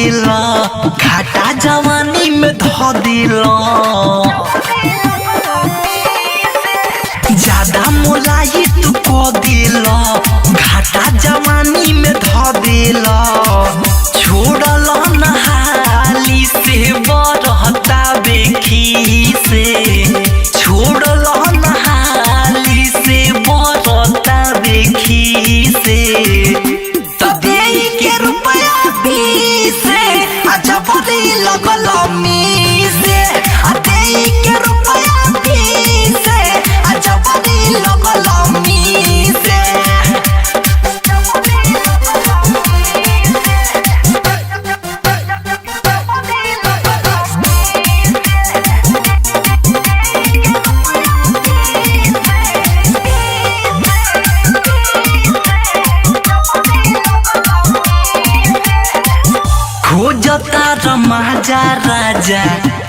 दिला घाटा जवानी में धो दिला ज्यादा मोलाई तू को दिला घाटा जवानी में धो दिला छोड़ल नहाली से बरहता बेखी से छोड़ल नहाली से बरहता बेखी से तबे के रुपया बीस अजबरी लगल मी से अदे के रुपया बीस अजबरी लगल मी से खोजता रमाजा राजा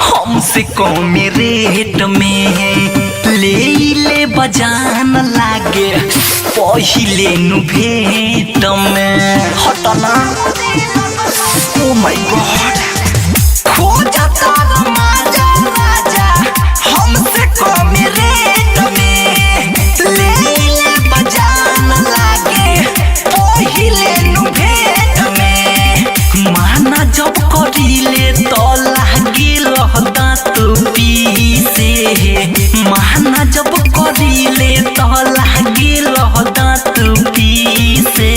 हमसे कम रेट में ले बजान लागे पहिले नु भेट में हटना ओ माय गॉड खोजता रमाजा राजा हमसे कम रेट में ले बजान लागे पहिले नु भेट में माना जब करिले तो लागिल दांत पीसे माना जब करिले तो लागिल दांत पीसे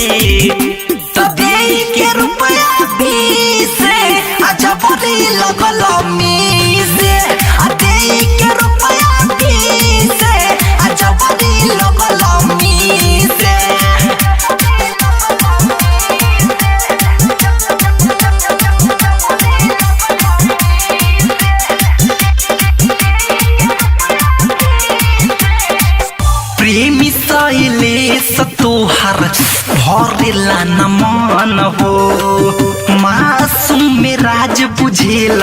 तबे के रुपया बीस अजबरी लगल मी से अदे के रुपया बीस अजबरी लगल मी से प्रेमी शैलेश तोहर भरेला न मन हो मासूम में राज बुझेल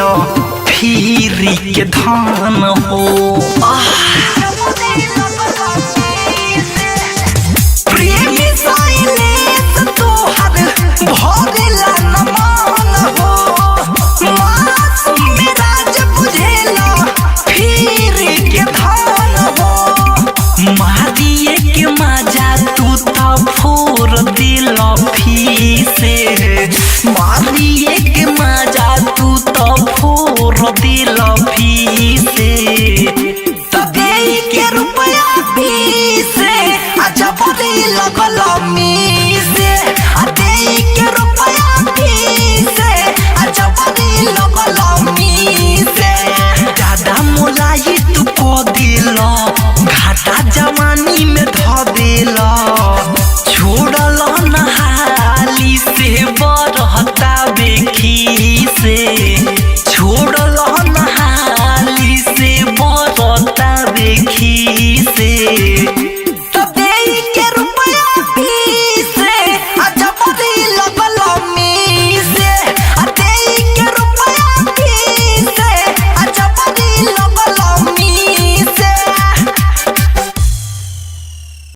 फिरी के धन हो प्रेमी शैलेश तोहर भरेला न मन हो मासूम में राज बुझेल फिरी के धन हो मारिए के मजा तू तो फोर दिल फीसे मारिए के मजा तू तो फोर दिल फीसे तबे के रुपया बीस अजबरी लगल मी से अदे के रुपया बीस अजबरी लगल मी से ज्यादा मोलाई तू को दिला घाटा जवानी में धो दिला छोड़ल नहाली से बरहता बेखी से छोड़ल नहाली से बरहता बेखी से